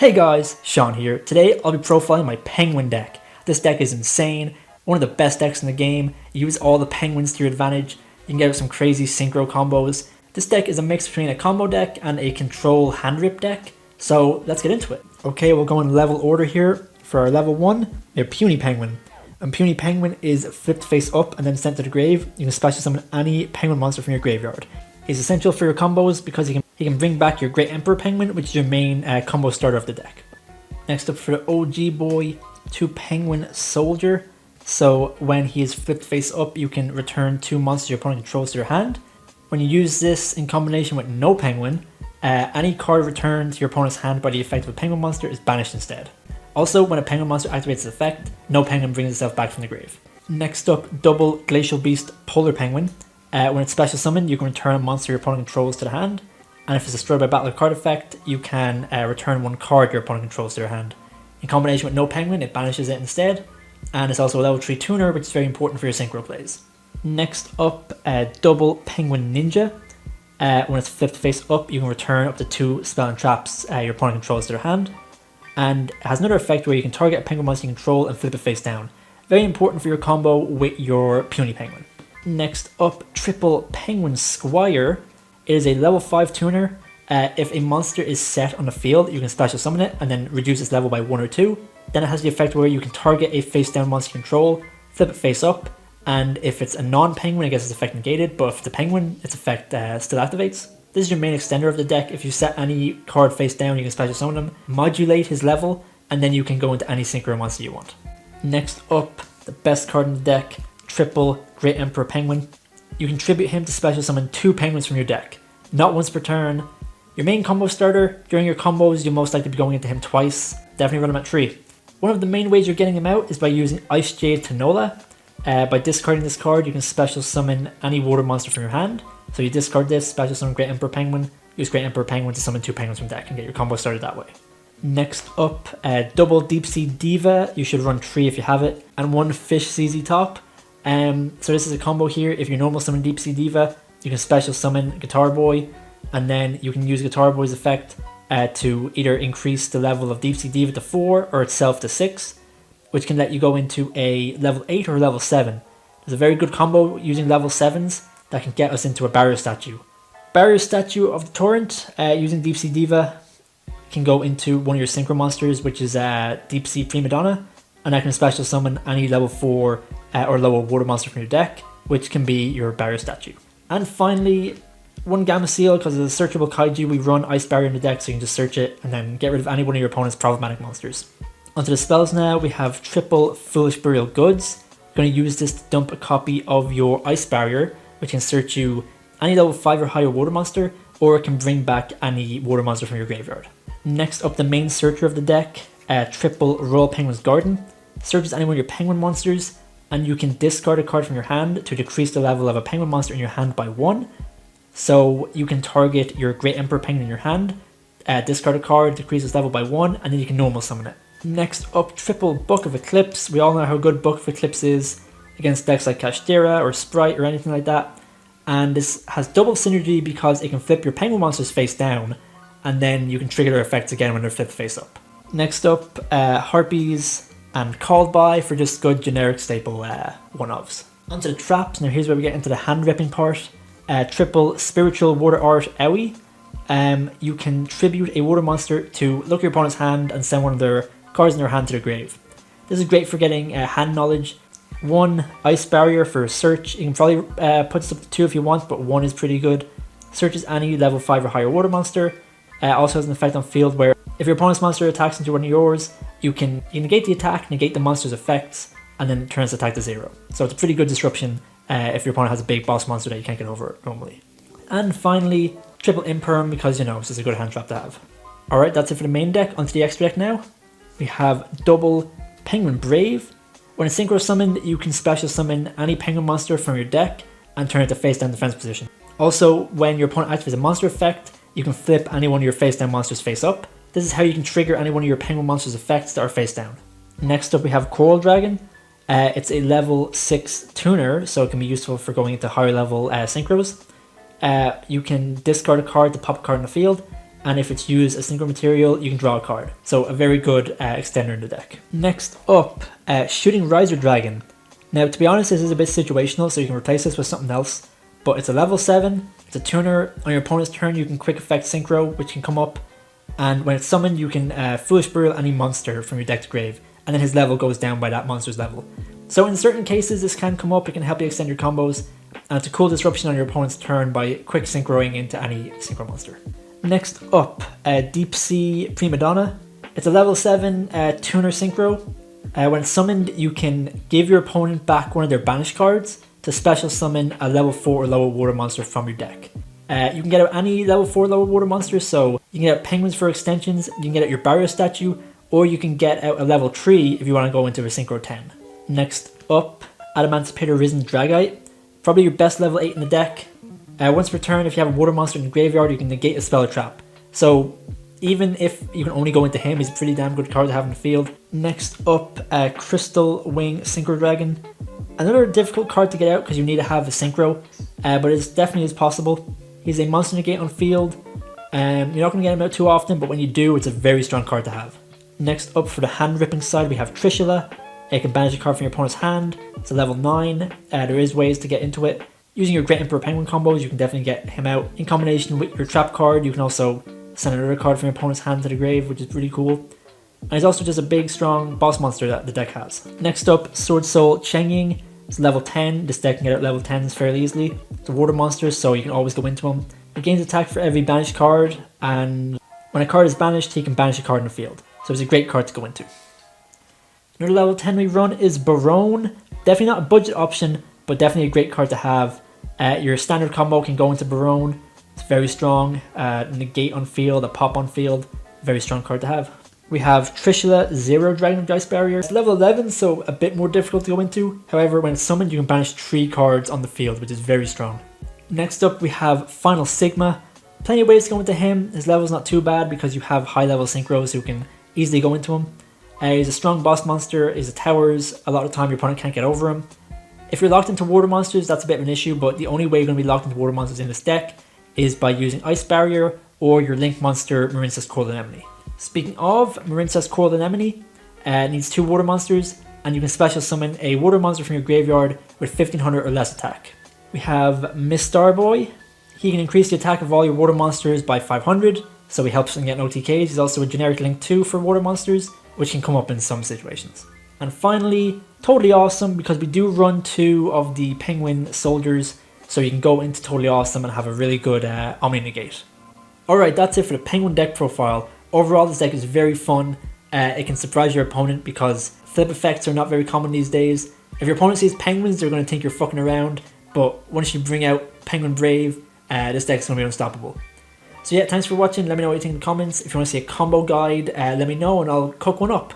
Hey guys, Sean here. Today I'll be profiling my Penguin deck. This deck is insane, one of the best decks in the game. You use all the penguins to your advantage. You can get some crazy synchro combos. This deck is a mix between a combo deck and a control hand rip deck. So let's get into it. Okay, we'll go in level order here. For our level 1, we have Puny Penguin. And Puny Penguin is flipped face up and then sent to the grave. You can special summon any penguin monster from your graveyard. He's essential for your combos because he can bring back your Great Emperor Penguin, which is your main combo starter of the deck. Next up for the OG boy, 2 Penguin Soldier. So when he is flipped face up, you can return 2 monsters your opponent controls to your hand. When you use this in combination with Nopenguin, any card returned to your opponent's hand by the effect of a penguin monster is banished instead. Also, when a penguin monster activates its effect, Nopenguin brings itself back from the grave. Next up, double Glacial Beast Polar Penguin. When it's special summoned, you can return a monster your opponent controls to the hand. And if it's destroyed by battle card effect, you can return 1 card your opponent controls to your hand. In combination with Nopenguin, it banishes it instead. And it's also a level 3 tuner, which is very important for your synchro plays. Next up, double Penguin Ninja. When it's flipped face up, you can return up to 2 spell and traps your opponent controls to their hand. And it has another effect where you can target a penguin monster you control and flip it face down. Very important for your combo with your Puny Penguin. Next up, triple Penguin Squire. It is a level 5 tuner. If a monster is set on the field, you can special summon it and then reduce its level by 1 or 2. Then it has the effect where you can target a face down monster you control, flip it face up, and if it's a non-penguin, it gets its effect negated, but if it's a penguin, its effect still activates. This is your main extender of the deck. If you set any card face down, you can special summon him, modulate his level, and then you can go into any synchro monster you want. Next up, the best card in the deck, triple Great Emperor Penguin. You can tribute him to special summon 2 penguins from your deck, not once per turn. Your main combo starter, during your combos you'll most likely be going into him twice, definitely run him at 3. One of the main ways you're getting him out is by using Icejade Tremora. By discarding this card, you can special summon any water monster from your hand. So you discard this, special summon Great Emperor Penguin, use Great Emperor Penguin to summon 2 penguins from deck and get your combo started that way. Next up, double Deep Sea Diva. You should run 3 if you have it, and 1 Fish CZ Top. So this is a combo here. If you normal summon Deep Sea Diva, you can special summon Guitar Boy, and then you can use Guitar Boy's effect to either increase the level of Deep Sea Diva to 4 or itself to 6, which can let you go into a level 8 or level 7. There's a very good combo using level 7s that can get us into a Barrier Statue. Barrier Statue of the Torrent, using Deep Sea Diva, can go into one of your synchro monsters, which is Deep Sea Prima Donna, and I can special summon any level 4 or lower water monster from your deck, which can be your Barrier Statue. And finally, 1 Gameciel, because it's a searchable Kaiju, we run Ice Barrier in the deck, so you can just search it and then get rid of any one of your opponent's problematic monsters. Onto the spells now, we have triple Foolish Burial Goods. You're going to use this to dump a copy of your Ice Barrier, which can search you any level 5 or higher water monster, or it can bring back any water monster from your graveyard. Next up, the main searcher of the deck, triple Royal Penguin's Garden. Searches any one of your penguin monsters, and you can discard a card from your hand to decrease the level of a penguin monster in your hand by 1. So you can target your Great Emperor Penguin in your hand, discard a card, decrease its level by 1, and then you can normal summon it. Next up, triple Book of Eclipse. We all know how good Book of Eclipse is against decks like Kashtira or Sprite or anything like that. And this has double synergy because it can flip your penguin monsters face down, and then you can trigger their effects again when they're flipped face up. Next up, Harpies and Called By for just good generic staple one-offs. Onto the traps. Now here's where we get into the hand ripping part. Triple Spiritual Water Art Owie. You can tribute a water monster to look at your opponent's hand and send one of their cards in their hand to their grave. This is great for getting hand knowledge. 1 Ice Barrier for search. You can probably put this up to 2 if you want, but 1 is pretty good. Searches any level 5 or higher water monster. Also has an effect on field where if your opponent's monster attacks into one of yours, you negate the attack, negate the monster's effects, and then turn its attack to 0. So it's a pretty good disruption if your opponent has a big boss monster that you can't get over normally. And finally, triple Imperm, because this is a good hand trap to have. Alright, that's it for the main deck. Onto the extra deck now. We have double Penguin Brave. When it's synchro summoned, you can special summon any penguin monster from your deck and turn it to face down defense position. Also, when your opponent activates a monster effect, you can flip any one of your face down monsters face up. This is how you can trigger any one of your penguin monsters effects that are face down. Next up we have Coral Dragon. It's a level 6 tuner, so it can be useful for going into higher level synchros. You can discard a card to pop a card in the field. and if it's used as Synchro material, you can draw a card. So a very good extender in the deck. Next up, Shooting Riser Dragon. Now, to be honest, this is a bit situational, so you can replace this with something else. But it's a level 7, it's a tuner. On your opponent's turn, you can quick effect Synchro, which can come up. And when it's summoned, you can Foolish Burial any monster from your deck to grave. And then his level goes down by that monster's level. So in certain cases, this can come up, it can help you extend your combos. And it's a cool disruption on your opponent's turn by quick synchroing into any Synchro monster. Next up, Deep Sea Prima Donna. It's a level 7 tuner Synchro. When it's summoned, you can give your opponent back one of their banished cards to special summon a level 4 or lower water monster from your deck. You can get out any level 4 lower water monsters, so you can get out penguins for extensions, you can get out your barrier statue, or you can get out a level 3 if you want to go into a Synchro 10. Next up, Adamancipator Risen Dragite. Probably your best level 8 in the deck. Once per turn, if you have a water monster in the graveyard, you can negate a spell or trap. So even if you can only go into him, he's a pretty damn good card to have in the field. Next up, Crystal Wing Synchro Dragon. Another difficult card to get out because you need to have a Synchro, but it definitely is possible. He's a monster negate on field. You're not going to get him out too often, but when you do, it's a very strong card to have. Next up, for the hand ripping side, we have Trishula. You can banish a card from your opponent's hand. It's a level 9. There is ways to get into it. Using your Great Emperor Penguin combos, you can definitely get him out. In combination with your trap card, you can also send another card from your opponent's hand to the grave, which is really cool. And he's also just a big, strong boss monster that the deck has. Next up, Swordsoul Chengying. It's level 10. This deck can get out level 10s fairly easily. It's a water monster, so you can always go into him. It gains attack for every banished card, and when a card is banished, he can banish a card in the field. So it's a great card to go into. Another level 10 we run is Baronne. Definitely not a budget option, but definitely a great card to have. Your standard combo can go into Baronne. It's very strong. Negate on field, a pop on field. Very strong card to have. We have Trishula Zero Dragon Dice Barrier. It's level 11, so a bit more difficult to go into. However, when it's summoned, you can banish 3 cards on the field, which is very strong. Next up, we have Final Sigma. Plenty of ways to go into him. His level's not too bad because you have high level synchros who can easily go into him. He's a strong boss monster. He's a towers. A lot of the time, your opponent can't get over him. If you're locked into water monsters, that's a bit of an issue, but the only way you're going to be locked into water monsters in this deck is by using Ice Barrier or your Link monster, Marincess Coral Anemone. Speaking of, Marincess Coral Anemone needs 2 water monsters, and you can special summon a water monster from your graveyard with 1500 or less attack. We have Miss Starboy. He can increase the attack of all your water monsters by 500, so he helps in getting OTKs. He's also a generic Link 2 for water monsters, which can come up in some situations. And finally, totally awesome, because we do run 2 of the Penguin Soldiers, so you can go into Totally Awesome and have a really good Omni Negate. Alright, that's it for the Penguin deck profile. Overall, this deck is very fun. It can surprise your opponent because flip effects are not very common these days. If your opponent sees penguins, they're going to think you're fucking around, but once you bring out Penguin Brave, this deck's going to be unstoppable. So yeah, thanks for watching. Let me know what you think in the comments. If you want to see a combo guide, let me know and I'll cook one up.